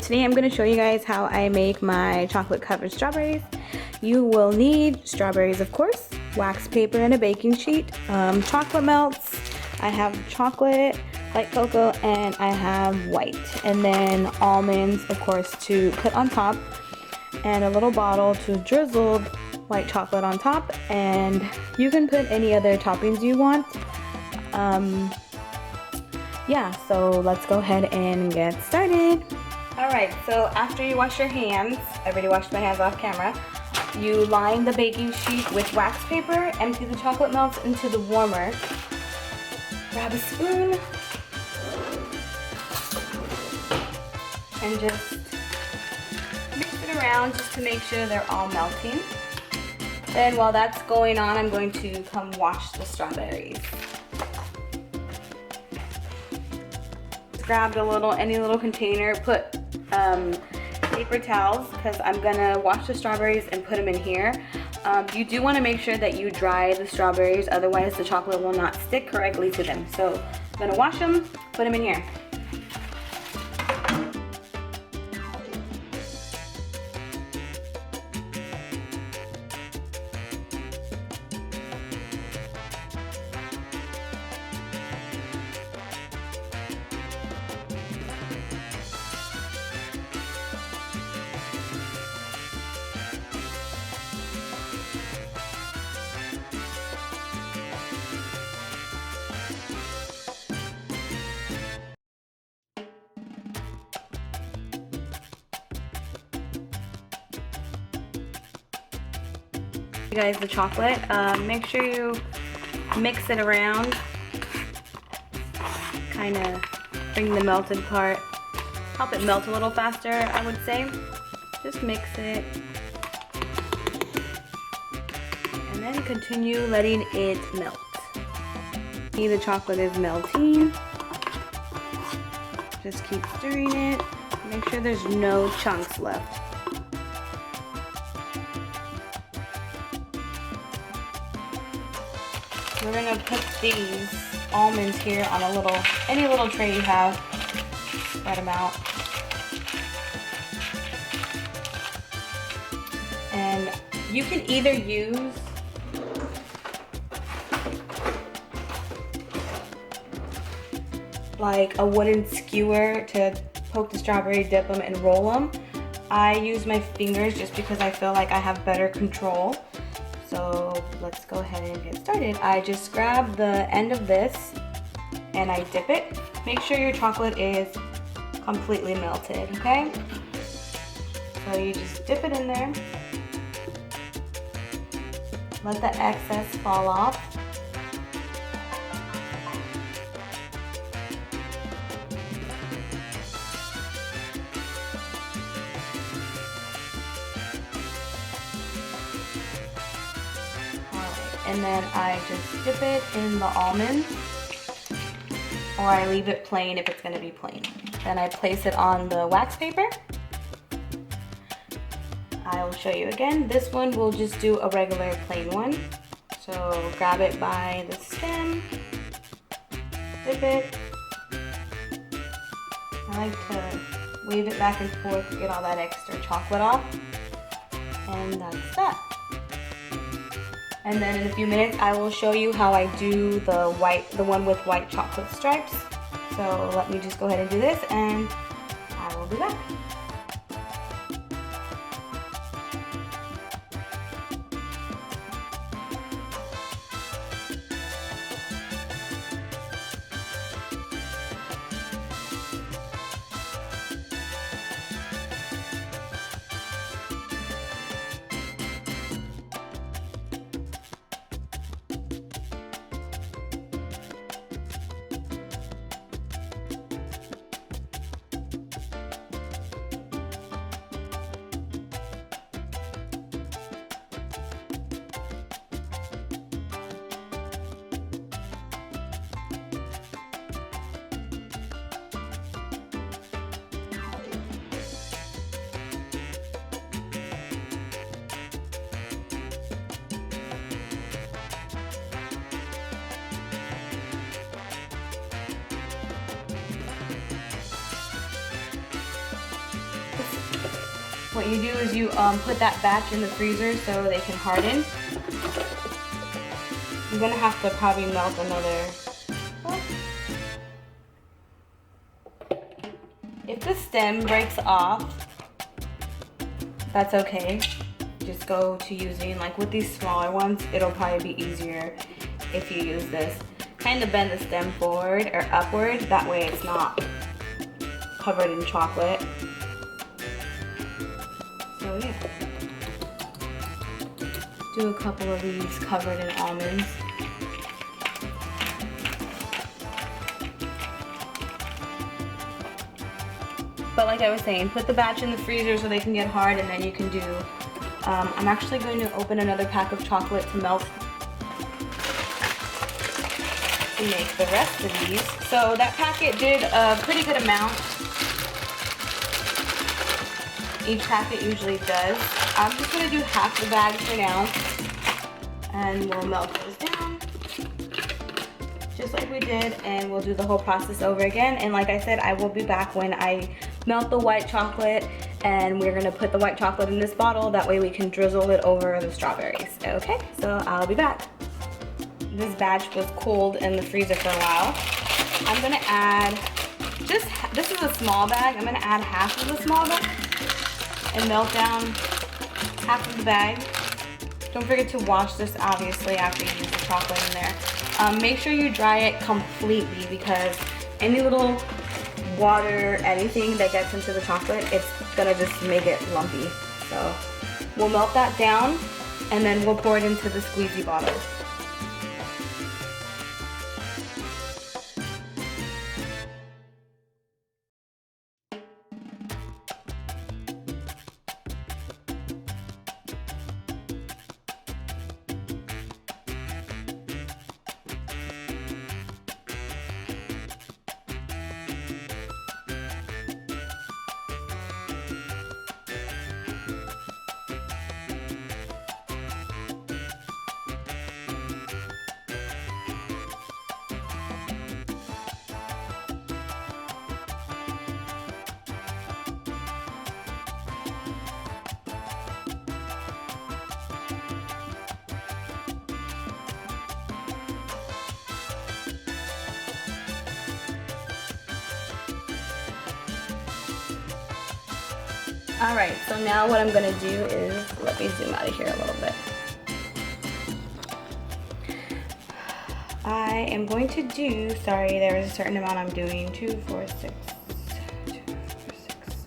today I'm going to show you guys how I make my chocolate covered strawberries. You will need strawberries, of course, wax paper and a baking sheet, chocolate melts. I have chocolate, light cocoa, and I have white. And then almonds, of course, to put on top, and a little bottle to drizzle white chocolate on top. And you can put any other toppings you want. Yeah, so let's go ahead and get started. Alright, so after you wash your hands, I already washed my hands off camera, you line the baking sheet with wax paper, empty the chocolate melts into the warmer, grab a spoon, and just mix it around just to make sure they're all melting. Then while that's going on, I'm going to come wash the strawberries. Grabbed any little container, put paper towels because I'm gonna wash the strawberries and put them in here. You do want to make sure that you dry the strawberries, otherwise the chocolate will not stick correctly to them. So I'm gonna wash them, put them in here. You guys, the chocolate, make sure you mix it around, kind of bring the melted part, help it melt a little faster, I would say. Just mix it and then continue letting it melt. See, the chocolate is melting. Just keep stirring it, make sure there's no chunks left. We're gonna put these almonds here on any little tray you have. Spread them out. And you can either use like a wooden skewer to poke the strawberry, dip them, and roll them. I use my fingers just because I feel like I have better control. So let's go ahead and get started. I just grab the end of this and I dip it. Make sure your chocolate is completely melted, okay? So you just dip it in there. Let the excess fall off. And then I just dip it in the almonds, or I leave it plain if it's going to be plain. Then I place it on the wax paper. I will show you again. This one we'll just do a regular plain one. So grab it by the stem, dip it. I like to wave it back and forth to get all that extra chocolate off. And that's that. And then in a few minutes, I will show you how I do the one with white chocolate stripes. So let me just go ahead and do this, and I will be back. what you do is you put that batch in the freezer so they can harden. I'm gonna have to probably melt another. If the stem breaks off, that's okay. Just go to using, like with these smaller ones, it'll probably be easier if you use this. Kind of bend the stem forward or upward, that way it's not covered in chocolate. So yeah. Do a couple of these covered in almonds. But like I was saying, put the batch in the freezer so they can get hard, and then you can do, I'm actually going to open another pack of chocolate to melt to make the rest of these. So that packet did a pretty good amount. Each packet usually does. I'm just gonna do half the bag for now, and we'll melt those down, just like we did, and we'll do the whole process over again. And like I said, I will be back when I melt the white chocolate, and we're gonna put the white chocolate in this bottle. That way we can drizzle it over the strawberries. Okay, so I'll be back. This batch was cooled in the freezer for a while. I'm gonna add this is a small bag. I'm gonna add half of the small bag and melt down half of the bag. Don't forget to wash this obviously after you use the chocolate in there. Make sure you dry it completely, because any little water, anything that gets into the chocolate, it's gonna just make it lumpy. So we'll melt that down, and then we'll pour it into the squeezy bottle. Alright, so now what I'm going to do is, let me zoom out of here a little bit. I am going to do, sorry, there is a certain amount I'm doing, 2, 4, 6,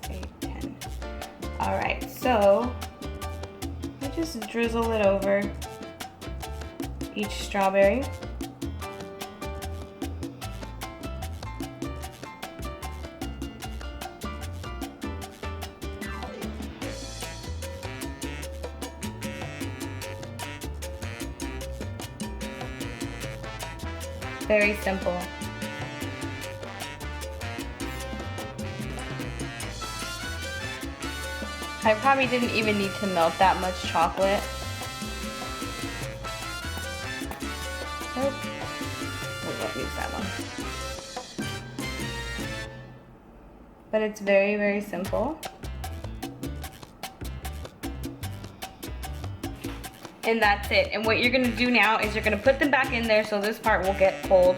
8, 10. Alright, so I just drizzle it over each strawberry. Very simple. I probably didn't even need to melt that much chocolate. Nope. We won't use that one. But it's very, very simple. And that's it. And what you're gonna do now is you're gonna put them back in there so this part will get cold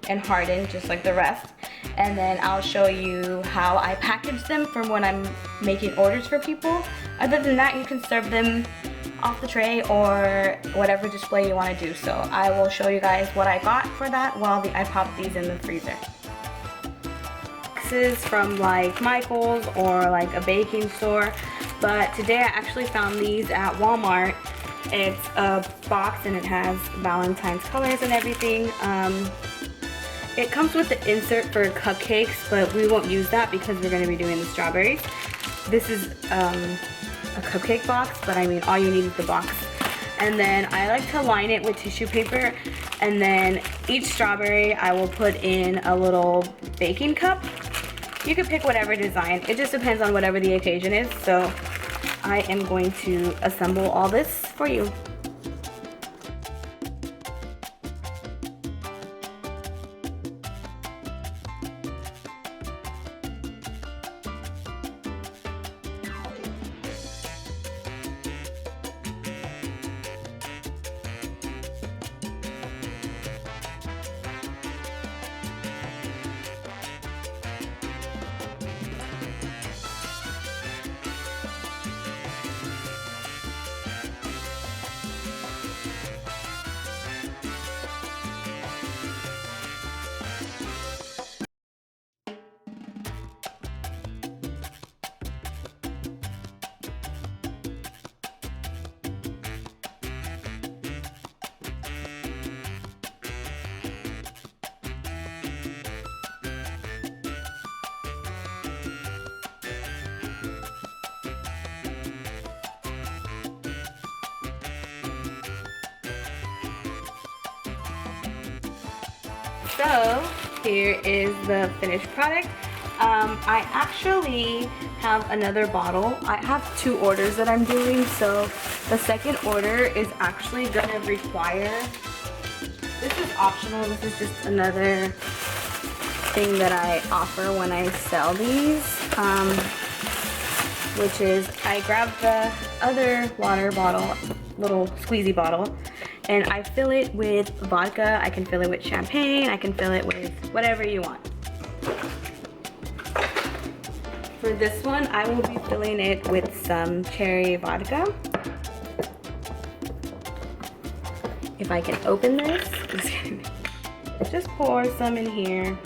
and harden just like the rest. And then I'll show you how I package them for when I'm making orders for people. Other than that, you can serve them off the tray or whatever display you wanna do. So I will show you guys what I got for that while I pop these in the freezer. This is from like Michael's or like a baking store. But today I actually found these at Walmart. It's a box and it has Valentine's colors and everything. It comes with the insert for cupcakes, but we won't use that because we're going to be doing the strawberries. This is a cupcake box, but I mean all you need is the box. And then I like to line it with tissue paper, and then each strawberry I will put in a little baking cup. You can pick whatever design. It just depends on whatever the occasion is. So I am going to assemble all this for you. So here is the finished product. I actually have another bottle. I have 2 orders that I'm doing, so the second order is actually gonna require, this is optional, this is just another thing that I offer when I sell these, which is I grab the other water bottle, little squeezy bottle, and I fill it with vodka. I can fill it with champagne, I can fill it with whatever you want. For this one, I will be filling it with some cherry vodka. If I can open this, just pour some in here.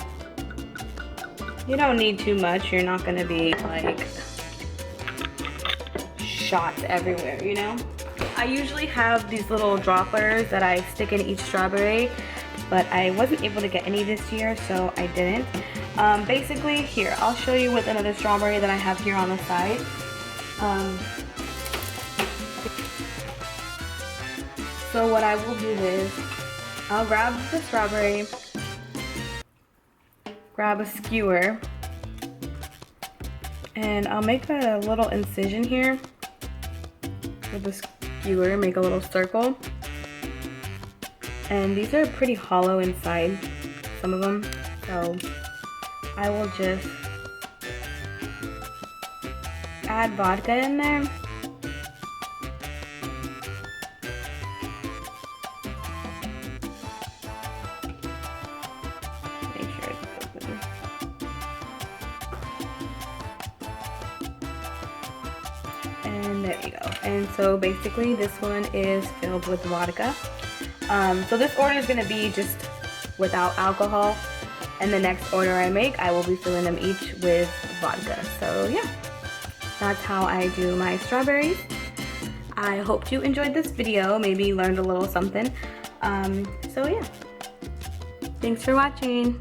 You don't need too much. You're not gonna be like shots everywhere, you know? I usually have these little droppers that I stick in each strawberry, but I wasn't able to get any this year, so I didn't. Basically, here, I'll show you with another strawberry that I have here on the side. So what I will do is, I'll grab the strawberry, grab a skewer, and I'll make a little incision here with the skewer, make a little circle. And these are pretty hollow inside, some of them, so I will just add vodka in there. Make sure it's open. And there you go. And so basically this one is filled with vodka. So this order is gonna be just without alcohol. And the next order I make, I will be filling them each with vodka. So yeah, that's how I do my strawberries. I hope you enjoyed this video, maybe learned a little something. So yeah, thanks for watching.